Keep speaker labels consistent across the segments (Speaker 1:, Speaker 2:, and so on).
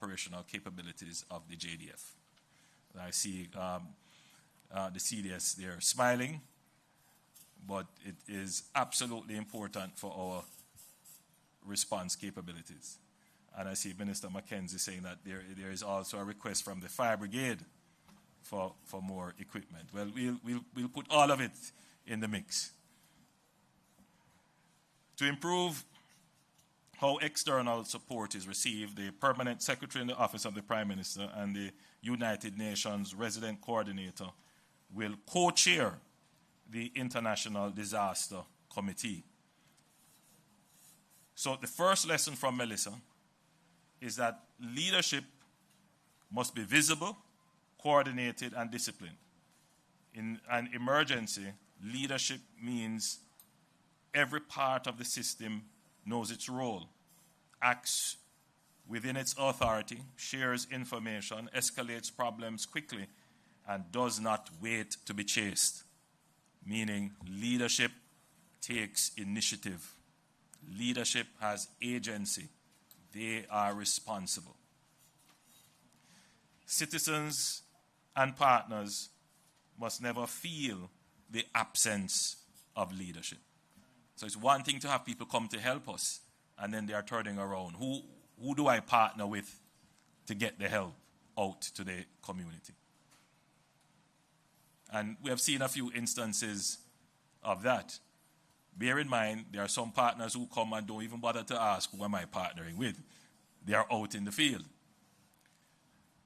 Speaker 1: operational capabilities of the JDF. I see the CDS there smiling, but it is absolutely important for our response capabilities. And I see Minister Mackenzie saying that there is also a request from the Fire Brigade for more equipment. Well, we'll put all of it in the mix. To improve how external support is received, the Permanent Secretary in the Office of the Prime Minister and the United Nations Resident Coordinator will co-chair the International Disaster Committee. So the first lesson from Melissa is that leadership must be visible, coordinated, and disciplined. In an emergency, leadership means every part of the system knows its role, acts within its authority, shares information, escalates problems quickly, and does not wait to be chased. Meaning leadership takes initiative. Leadership has agency. They are responsible. Citizens and partners must never feel the absence of leadership. So it's one thing to have people come to help us, and then they are turning around. Who do I partner with to get the help out to the community? And we have seen a few instances of that. Bear in mind, there are some partners who come and don't even bother to ask, who am I partnering with? They are out in the field.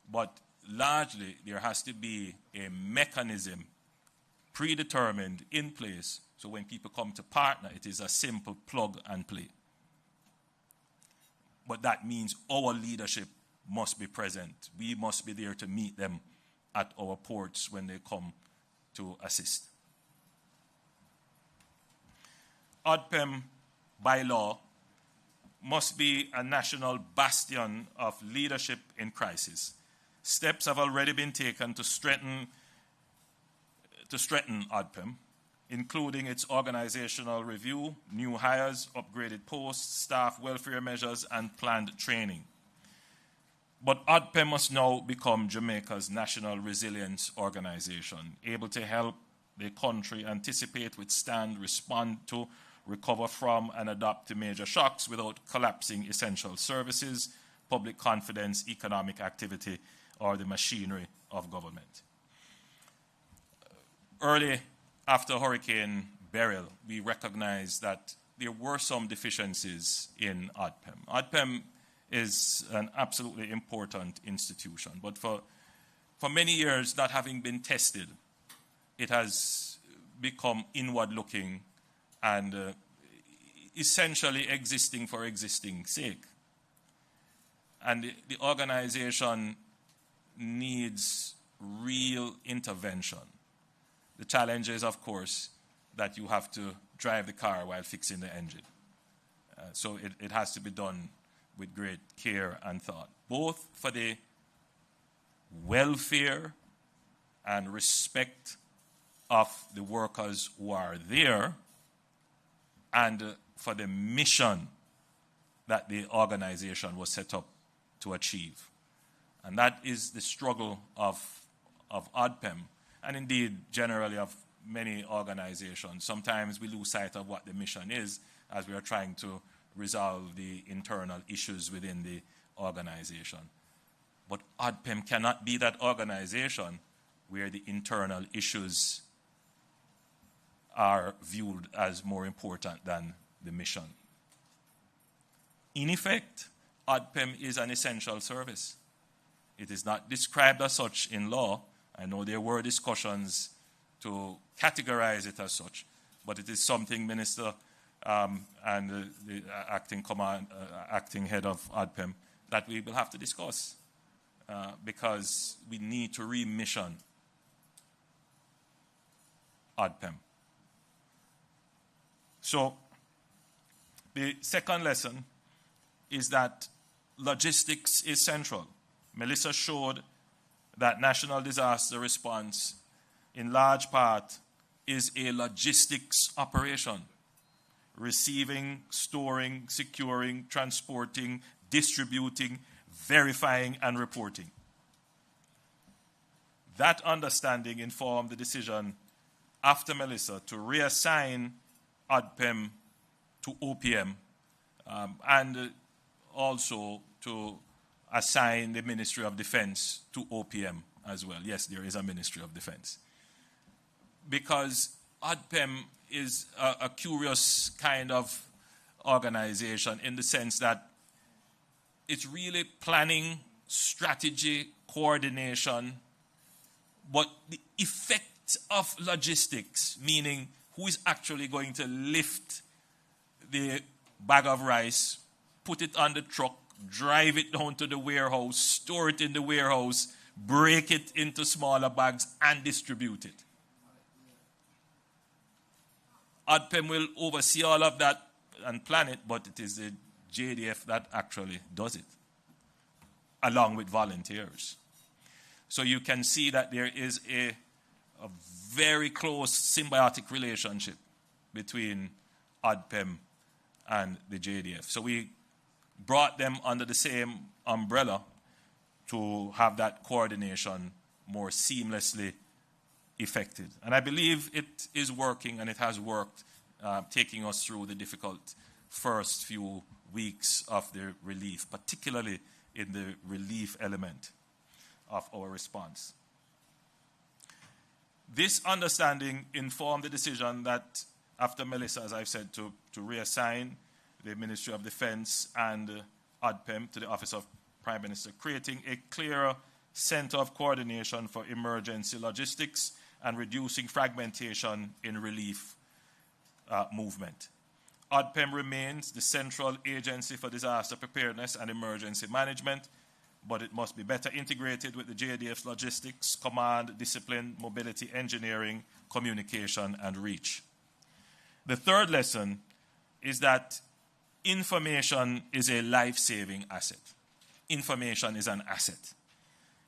Speaker 1: But largely, there has to be a mechanism predetermined in place, so when people come to partner, it is a simple plug and play. But that means our leadership must be present. We must be there to meet them at our ports when they come to assist. ODPEM, by law, must be a national bastion of leadership in crisis. Steps have already been taken to strengthen ODPEM, including its organizational review, new hires, upgraded posts, staff welfare measures, and planned training. But ODPEM must now become Jamaica's national resilience organization, able to help the country anticipate, withstand, respond to, recover from, and adapt to major shocks without collapsing essential services, public confidence, economic activity, or the machinery of government. Early after Hurricane Beryl, we recognized that there were some deficiencies in ODPEM. ODPEM is an absolutely important institution, but for many years, not having been tested, it has become inward-looking and essentially existing for existing sake. And the organization needs real intervention. The challenge is, of course, that you have to drive the car while fixing the engine. So it has to be done with great care and thought, both for the welfare and respect of the workers who are there, and for the mission that the organization was set up to achieve. And that is the struggle of ODPEM, and indeed generally of many organizations. Sometimes we lose sight of what the mission is as we are trying to resolve the internal issues within the organization. But ODPEM cannot be that organization where the internal issues are viewed as more important than the mission. In effect, ODPEM is an essential service. It is not described as such in law. I know there were discussions to categorize it as such, but it is something Minister and the acting head of ODPEM that we will have to discuss because we need to remission ODPEM. So the second lesson is that logistics is central. Melissa showed that national disaster response in large part is a logistics operation. Receiving, storing, securing, transporting, distributing verifying and reporting. That understanding informed the decision after Melissa to reassign ODPEM to OPM and also to assign the Ministry of Defense to OPM as well. Yes, there is a Ministry of Defense. Because ODPEM is a curious kind of organization in the sense that it's really planning, strategy, coordination, but the effect of logistics, meaning who is actually going to lift the bag of rice, put it on the truck, drive it down to the warehouse, store it in the warehouse, break it into smaller bags, and distribute it. ODPEM will oversee all of that and plan it, but it is the JDF that actually does it, along with volunteers. So you can see that there is a very close symbiotic relationship between ODPEM and the JDF. So we brought them under the same umbrella to have that coordination more seamlessly effected. And I believe it is working, and it has worked, taking us through the difficult first few weeks of the relief, particularly in the relief element of our response. This understanding informed the decision that after Melissa, as I've said, to reassign the Ministry of Defense and ODPEM to the Office of Prime Minister, creating a clearer center of coordination for emergency logistics and reducing fragmentation in relief movement. ODPEM remains the central agency for disaster preparedness and emergency management, but it must be better integrated with the JDF's logistics, command, discipline, mobility, engineering, communication, and reach. The third lesson is that information is a life-saving asset. Information is an asset.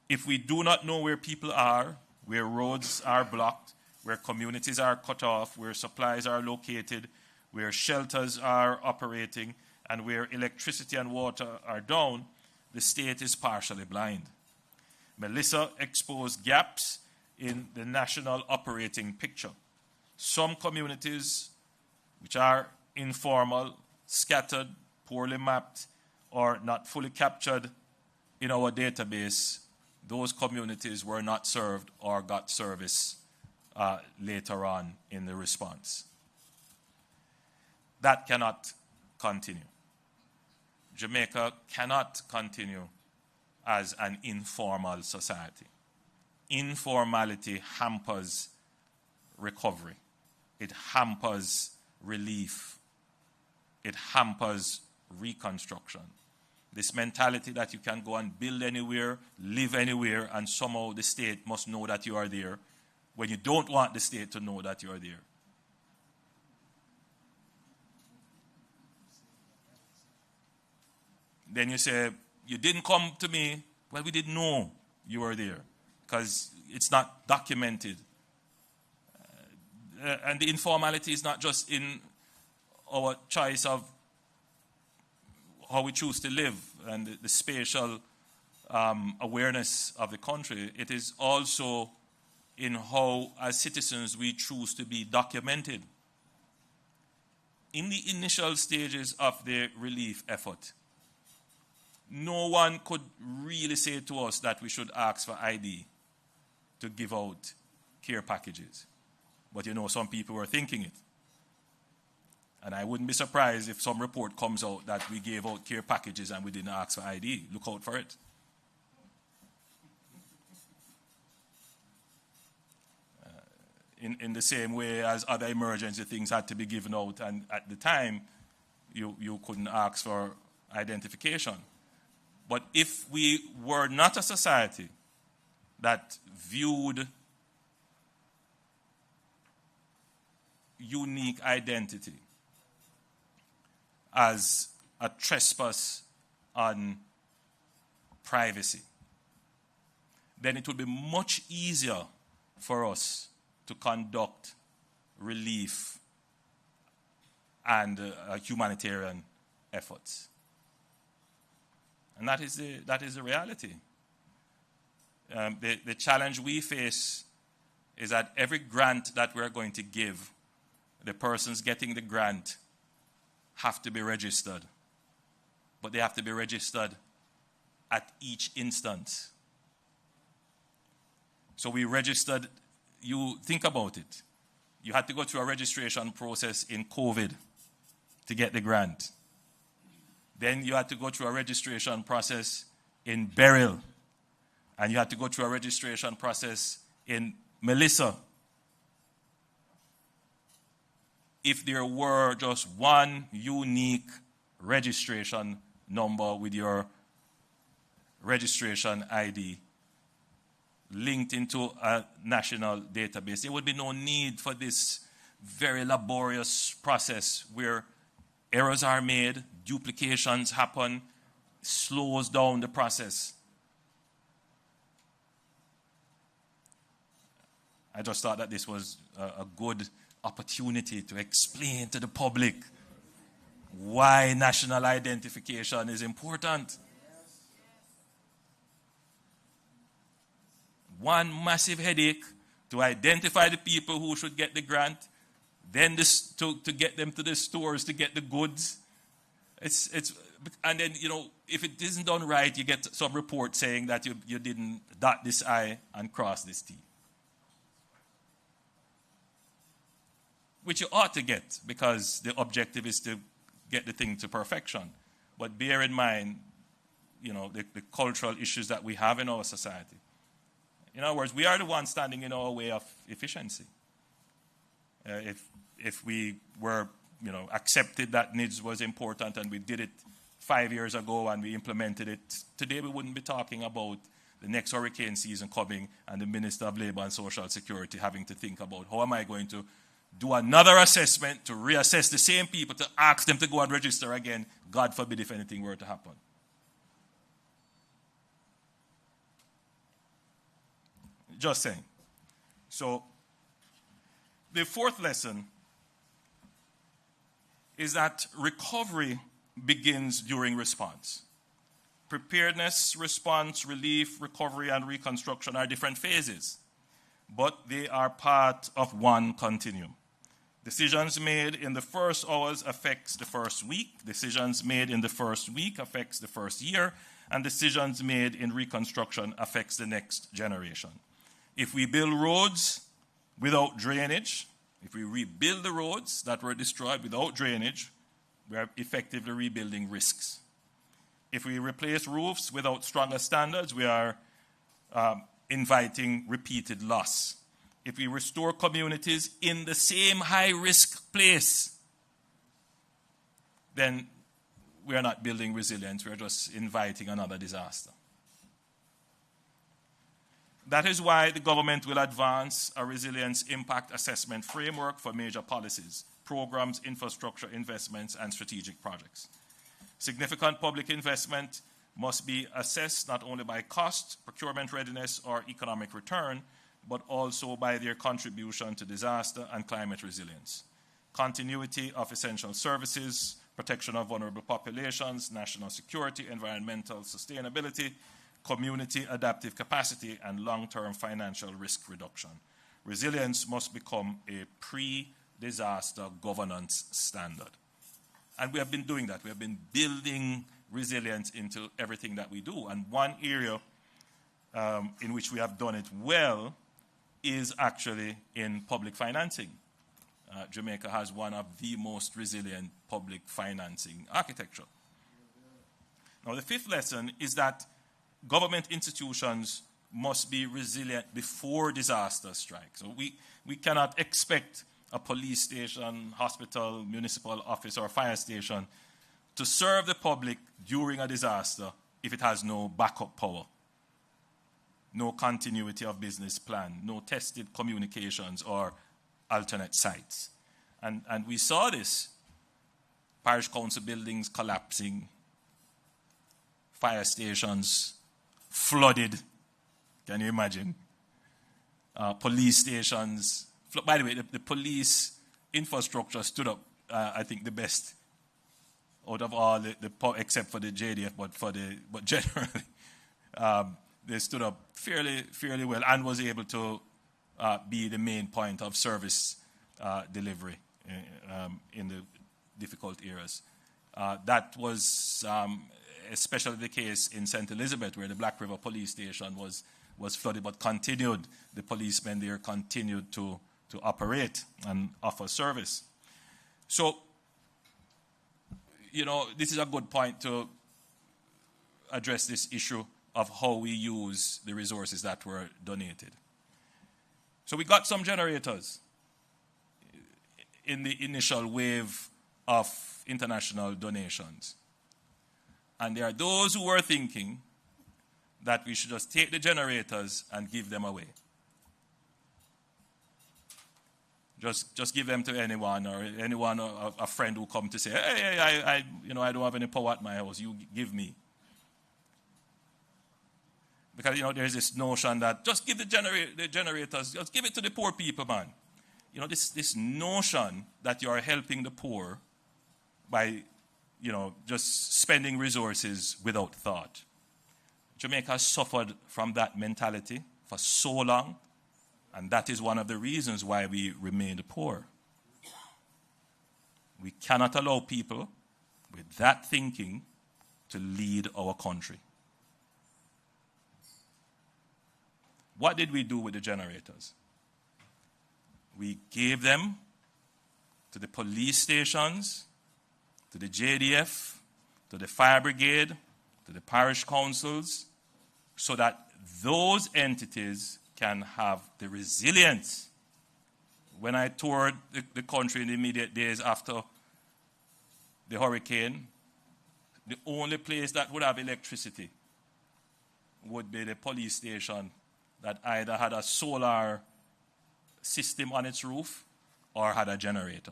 Speaker 1: If we do not know where people are, where roads are blocked, where communities are cut off, where supplies are located, where shelters are operating, and where electricity and water are down, the state is partially blind. Melissa exposed gaps in the national operating picture. Some communities, which are informal, scattered, poorly mapped, or not fully captured in our database, those communities were not served or got service later on in the response. That cannot continue. Jamaica cannot continue as an informal society. Informality hampers recovery. It hampers relief. It hampers reconstruction. This mentality that you can go and build anywhere, live anywhere, and somehow the state must know that you are there when you don't want the state to know that you are there. Then you say, you didn't come to me. Well, we didn't know you were there because it's not documented. And the informality is not just in our choice of how we choose to live and the spatial awareness of the country. It is also in how, as citizens, we choose to be documented. In the initial stages of the relief effort, no one could really say to us that we should ask for ID to give out care packages. But you know, some people were thinking it. And I wouldn't be surprised if some report comes out that we gave out care packages and we didn't ask for ID. Look out for it. In the same way as other emergency things had to be given out, and at the time, you couldn't ask for identification. But if we were not a society that viewed unique identity as a trespass on privacy, then it would be much easier for us to conduct relief and humanitarian efforts. And that is the reality. The challenge we face is that every grant that we're going to give, the persons getting the grant have to be registered. But they have to be registered at each instance. So we registered, you think about it. You had to go through a registration process in COVID to get the grant. Then you had to go through a registration process in Beryl. And you had to go through a registration process in Melissa. If there were just one unique registration number with your registration ID linked into a national database, there would be no need for this very laborious process where errors are made, duplications happen, slows down the process. I just thought that this was a good opportunity to explain to the public why national identification is important. One massive headache to identify the people who should get the grant, then to get them to the stores to get the goods. And then, if it isn't done right, you get some report saying that you didn't dot this I and cross this T. Which you ought to get, because the objective is to get the thing to perfection. But bear in mind, the cultural issues that we have in our society. In other words, we are the ones standing in our way of efficiency. If we were, accepted that NIDS was important and we did it 5 years ago and we implemented it, today we wouldn't be talking about the next hurricane season coming and the Minister of Labour and Social Security having to think about how am I going to do another assessment to reassess the same people, to ask them to go and register again, God forbid if anything were to happen. Just saying. So, the fourth lesson is that recovery begins during response. Preparedness, response, relief, recovery, and reconstruction are different phases, but they are part of one continuum. Decisions made in the first hours affects the first week. Decisions made in the first week affects the first year. And decisions made in reconstruction affects the next generation. If we build roads without drainage, if we rebuild the roads that were destroyed without drainage, we are effectively rebuilding risks. If we replace roofs without stronger standards, we are inviting repeated loss. If we restore communities in the same high-risk place, then we are not building resilience, we are just inviting another disaster. That is why the government will advance a resilience impact assessment framework for major policies, programs, infrastructure investments, and strategic projects. Significant public investment must be assessed not only by cost, procurement readiness, or economic return, but also by their contribution to disaster and climate resilience. Continuity of essential services, protection of vulnerable populations, national security, environmental sustainability, community adaptive capacity, and long-term financial risk reduction. Resilience must become a pre-disaster governance standard. And we have been doing that. We have been building resilience into everything that we do. And one area in which we have done it well is actually in public financing. Jamaica has one of the most resilient public financing architecture. Now, the fifth lesson is that government institutions must be resilient before disaster strikes. So we cannot expect a police station, hospital, municipal office, or fire station to serve the public during a disaster if it has no backup power, no continuity of business plan, no tested communications or alternate sites. And we saw this. Parish council buildings collapsing, fire stations flooded. Can you imagine? Police stations. By the way, the police infrastructure stood up, I think, the best out of all except for the JDF, but generally, they stood up fairly well and was able to be the main point of service delivery in the difficult eras. That was especially the case in St. Elizabeth, where the Black River Police Station was flooded, but the policemen there continued to operate and offer service. So, this is a good point to address this issue of how we use the resources that were donated. So we got some generators in the initial wave of international donations. And there are those who were thinking that we should just take the generators and give them away. Just give them to anyone, or anyone, a friend who come to say, hey, I don't have any power at my house, you give me. Because, there's this notion that just give the generators, just give it to the poor people, man. This notion that you are helping the poor by, just spending resources without thought. Jamaica has suffered from that mentality for so long, and that is one of the reasons why we remained poor. We cannot allow people with that thinking to lead our country. What did we do with the generators? We gave them to the police stations, to the JDF, to the fire brigade, to the parish councils, so that those entities can have the resilience. When I toured the country in the immediate days after the hurricane, the only place that would have electricity would be the police station that either had a solar system on its roof or had a generator.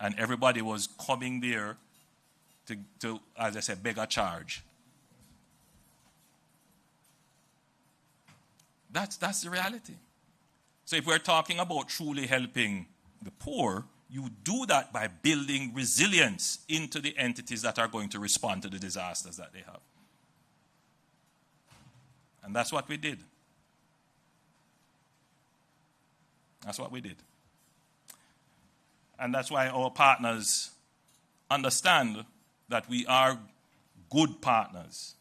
Speaker 1: And everybody was coming there to, as I said, beg a charge. That's the reality. So if we're talking about truly helping the poor, you do that by building resilience into the entities that are going to respond to the disasters that they have. And that's what we did. That's what we did. And that's why our partners understand that we are good partners.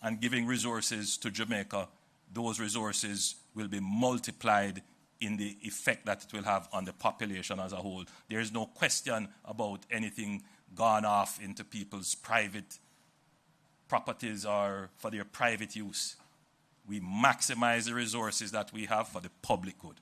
Speaker 1: And giving resources to Jamaica, those resources will be multiplied in the effect that it will have on the population as a whole. There is no question about anything gone off into people's private properties or for their private use. We maximize the resources that we have for the public good.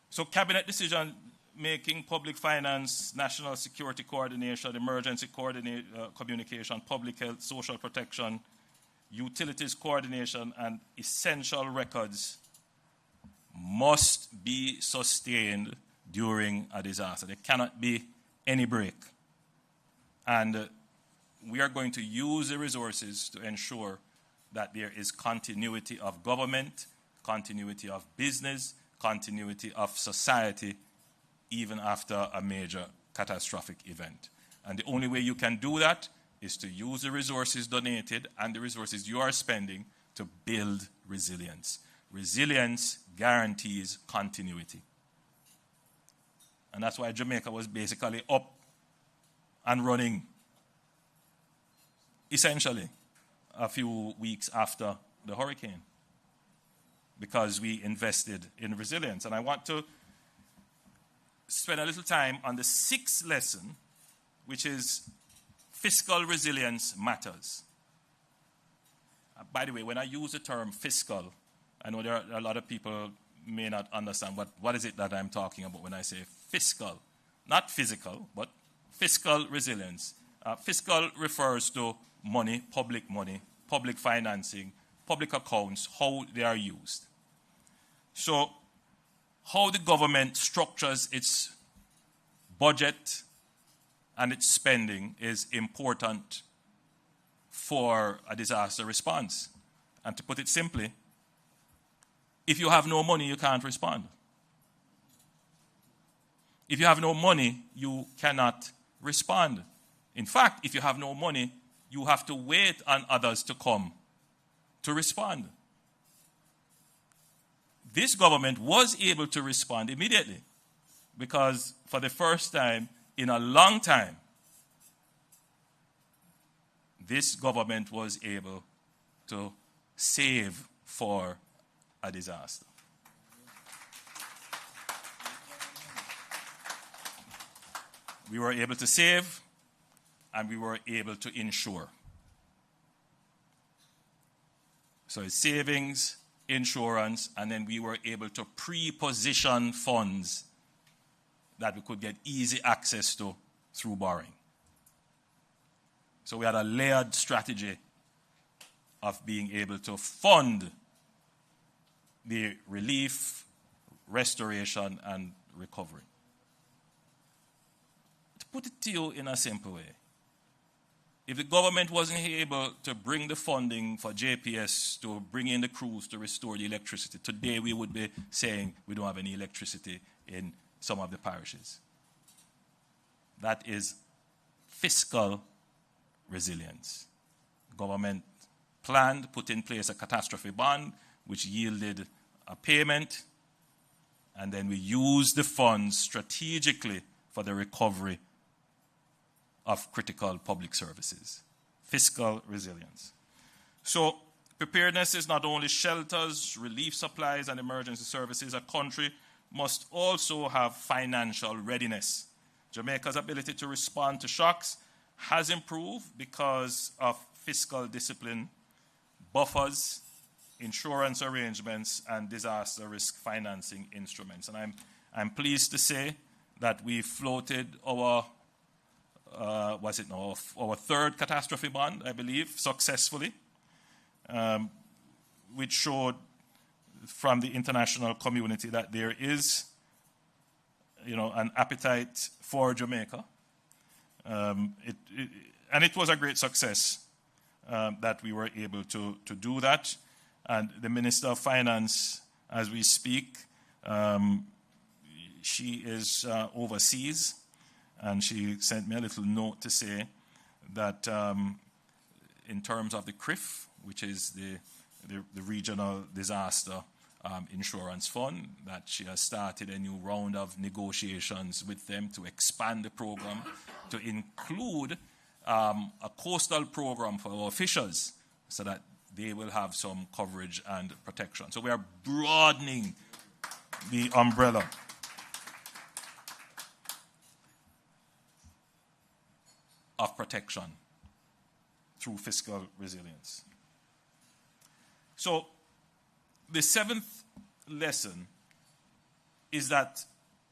Speaker 1: So cabinet decision making, public finance, national security coordination, emergency communication, public health, social protection, utilities coordination, and essential records must be sustained during a disaster. There cannot be any break. And we are going to use the resources to ensure that there is continuity of government, continuity of business, continuity of society, even after a major catastrophic event. And the only way you can do that is to use the resources donated and the resources you are spending to build resilience. Resilience guarantees continuity. And that's why Jamaica was basically up and running, essentially, a few weeks after the hurricane, because we invested in resilience. And I want to spend a little time on the sixth lesson, which is fiscal resilience matters. By the way, when I use the term fiscal, I know there are a lot of people may not understand what is it that I'm talking about when I say fiscal. Not physical, but fiscal resilience. Fiscal refers to money, public financing, public accounts, how they are used. So, how the government structures its budget and its spending is important for a disaster response. And to put it simply, If you have no money, you can't respond. If you have no money, you cannot respond. In fact, if you have no money, you have to wait on others to come to respond. This government was able to respond immediately because for the first time in a long time, this government was able to save for a disaster. We were able to save and we were able to insure. So it's savings, insurance, and then we were able to pre-position funds that we could get easy access to through borrowing. So we had a layered strategy of being able to fund the relief, restoration, and recovery. To put it to you in a simple way, if the government wasn't able to bring the funding for JPS to bring in the crews to restore the electricity, today we would be saying we don't have any electricity in some of the parishes. That is fiscal resilience. Government planned, put in place a catastrophe bond, which yielded a payment, and then we used the funds strategically for the recovery of critical public services. Fiscal resilience. So preparedness is not only shelters, relief supplies, and emergency services. A country must also have financial readiness. Jamaica's ability to respond to shocks has improved because of fiscal discipline, buffers, insurance arrangements, and disaster risk financing instruments. And I'm pleased to say that we floated our our third catastrophe bond, I believe, successfully, which showed from the international community that there is, an appetite for Jamaica. And it was a great success that we were able to do that. And the Minister of Finance, as we speak, she is overseas. And she sent me a little note to say that in terms of the CRIF, which is the Regional Disaster Insurance Fund, that she has started a new round of negotiations with them to expand the program to include a coastal program for our officials so that they will have some coverage and protection. So we are broadening the umbrella. Of protection through fiscal resilience. So the seventh lesson is that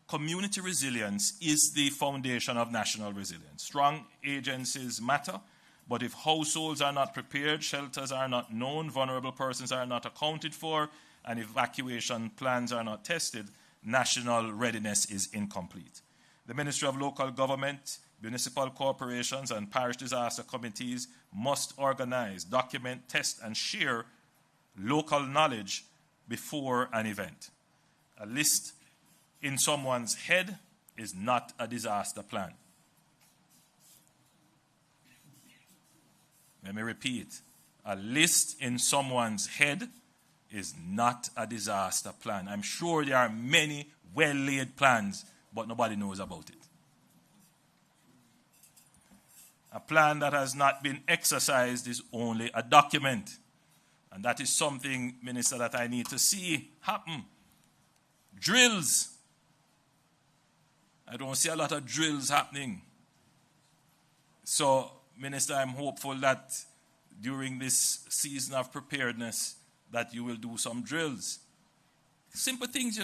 Speaker 1: community resilience is the foundation of national resilience. Strong agencies matter, but if households are not prepared, shelters are not known, vulnerable persons are not accounted for, and evacuation plans are not tested, national readiness is incomplete. The Ministry of Local Government, municipal corporations, and parish disaster committees must organize, document, test, and share local knowledge before an event. A list in someone's head is not a disaster plan. Let me repeat. A list in someone's head is not a disaster plan. I'm sure there are many well-laid plans, but nobody knows about it. A plan that has not been exercised is only a document. And that is something, Minister, that I need to see happen. Drills. I don't see a lot of drills happening. So, Minister, I'm hopeful that during this season of preparedness that you will do some drills. Simple things,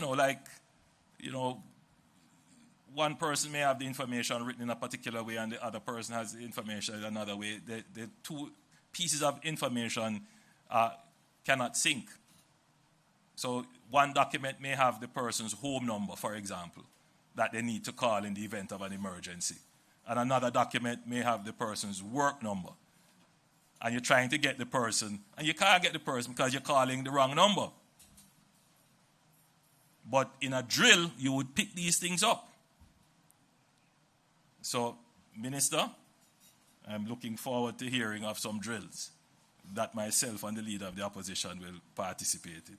Speaker 1: one person may have the information written in a particular way and the other person has the information in another way. The two pieces of information cannot sync. So one document may have the person's home number, for example, that they need to call in the event of an emergency. And another document may have the person's work number. And you're trying to get the person, and you can't get the person because you're calling the wrong number. But in a drill, you would pick these things up. So, Minister, I'm looking forward to hearing of some drills that myself and the leader of the opposition will participate in.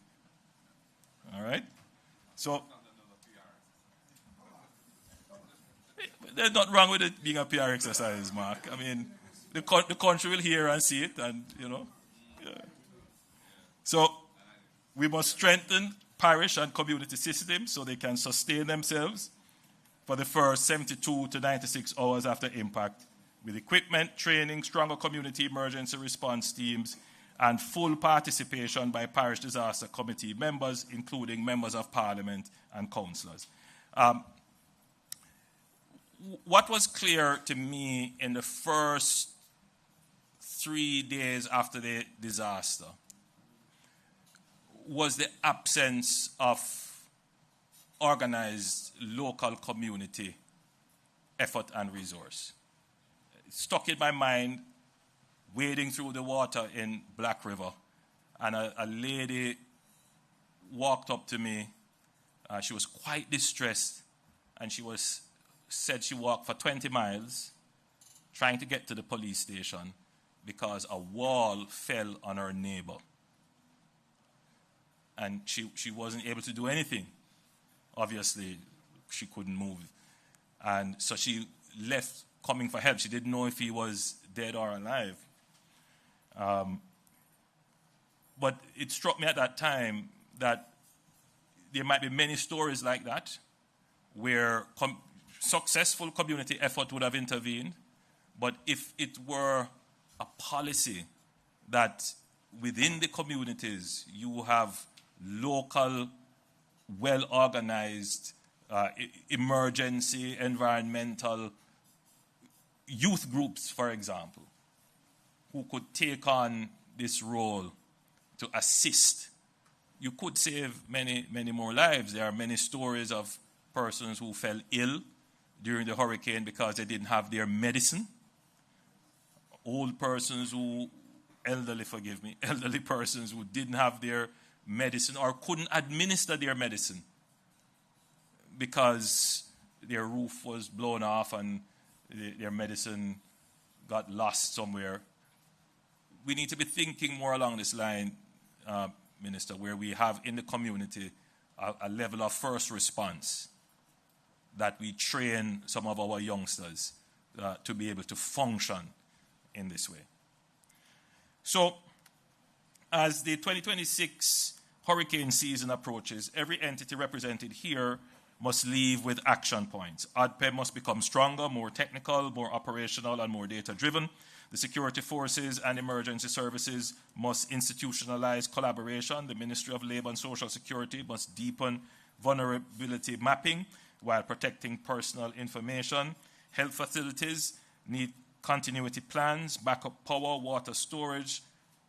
Speaker 1: All right? So, there's nothing wrong with it being a PR exercise, Mark. I mean, the country will hear and see it, and, you know. Yeah. So, we must strengthen parish and community systems so they can sustain themselves for the first 72 to 96 hours after impact, with equipment, training, stronger community emergency response teams, and full participation by parish disaster committee members, including members of parliament and councillors. What was clear to me in the first 3 days after the disaster was the absence of organized local community effort and resource. It stuck in my mind wading through the water in Black River, and a lady walked up to me. She was quite distressed, and she said she walked for 20 miles trying to get to the police station because a wall fell on her neighbor. And she wasn't able to do anything. Obviously, she couldn't move. And so she left coming for help. She didn't know if he was dead or alive. But it struck me at that time that there might be many stories like that where successful community effort would have intervened. But if it were a policy that within the communities you have local, well-organized emergency, environmental youth groups, for example, who could take on this role to assist, you could save many, many more lives. There are many stories of persons who fell ill during the hurricane because they didn't have their medicine. Old persons who, elderly persons who didn't have their medicine or couldn't administer their medicine because their roof was blown off and their medicine got lost somewhere. We need to be thinking more along this line, Minister, where we have in the community a level of first response, that we train some of our youngsters to be able to function in this way. So, as the 2026 hurricane season approaches, every entity represented here must leave with action points. ODPEM must become stronger, more technical, more operational, and more data-driven. The security forces and emergency services must institutionalize collaboration. The Ministry of Labour and Social Security must deepen vulnerability mapping while protecting personal information. Health facilities need continuity plans, backup power, water storage,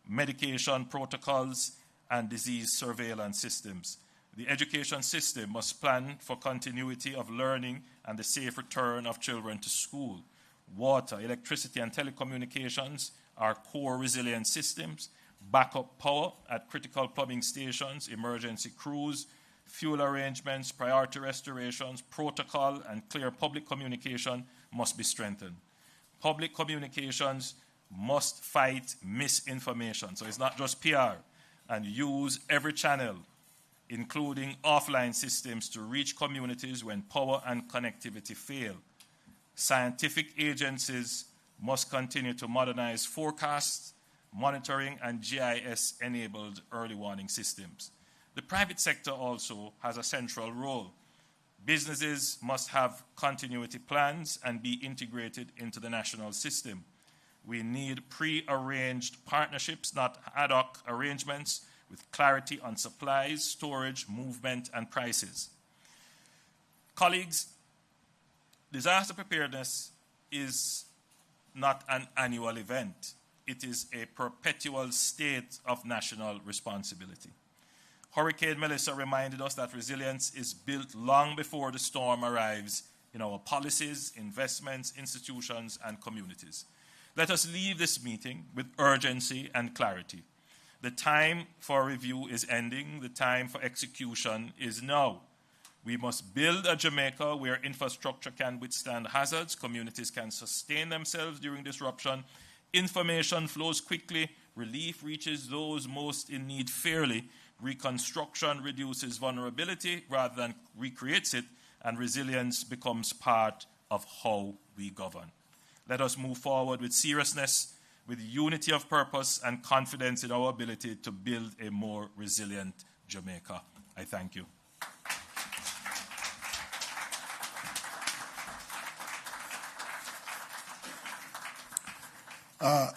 Speaker 1: medication protocols, and disease surveillance systems. The education system must plan for continuity of learning and the safe return of children to school. Water, electricity, and telecommunications are core resilience systems. Backup power at critical plumbing stations, emergency crews, fuel arrangements, priority restorations, protocol, and clear public communication must be strengthened. Public communications must fight misinformation. So it's not just PR, and use every channel, including offline systems, to reach communities when power and connectivity fail. Scientific agencies must continue to modernize forecasts, monitoring, and GIS-enabled early warning systems. The private sector also has a central role. Businesses must have continuity plans and be integrated into the national system. We need pre-arranged partnerships, not ad hoc arrangements, with clarity on supplies, storage, movement, and prices. Colleagues, disaster preparedness is not an annual event. It is a perpetual state of national responsibility. Hurricane Melissa reminded us that resilience is built long before the storm arrives in our policies, investments, institutions, and communities. Let us leave this meeting with urgency and clarity. The time for review is ending. The time for execution is now. We must build a Jamaica where infrastructure can withstand hazards, communities can sustain themselves during disruption, information flows quickly, relief reaches those most in need fairly, reconstruction reduces vulnerability rather than recreates it, and resilience becomes part of how we govern. Let us move forward with seriousness, with unity of purpose and confidence in our ability to build a more resilient Jamaica. I thank you.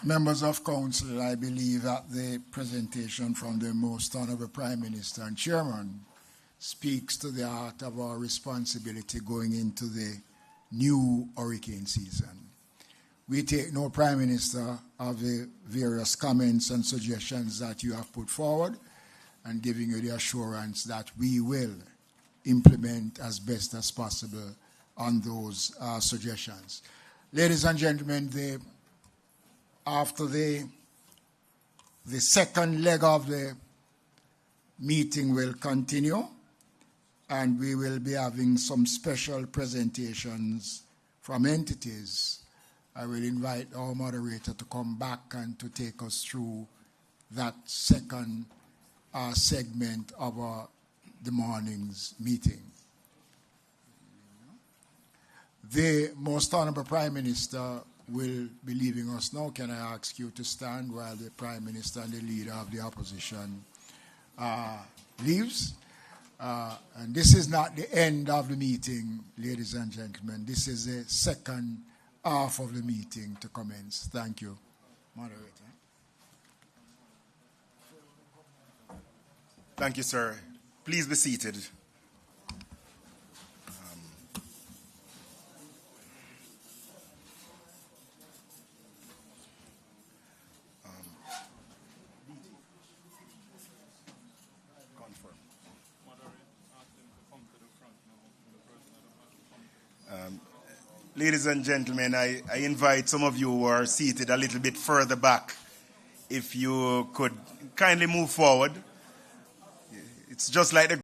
Speaker 2: Members of Council, I believe that the presentation from the Most Honourable Prime Minister and Chairman speaks to the heart of our responsibility going into the new hurricane season. We take no Prime Minister of the various comments and suggestions that you have put forward and giving you the assurance that we will implement as best as possible on those suggestions. Ladies and gentlemen, after the second leg of the meeting will continue, and we will be having some special presentations from entities. I will invite our moderator to come back and to take us through that second segment of the morning's meeting. The Most Honourable Prime Minister will be leaving us now. Can I ask you to stand while the Prime Minister and the Leader of the Opposition leaves? And this is not the end of the meeting, ladies and gentlemen. This is the second half of the meeting to commence. Thank you. Moderator.
Speaker 3: Thank you, sir. Please be seated. Ladies and gentlemen, I invite some of you who are seated a little bit further back, if you could kindly move forward. It's just like the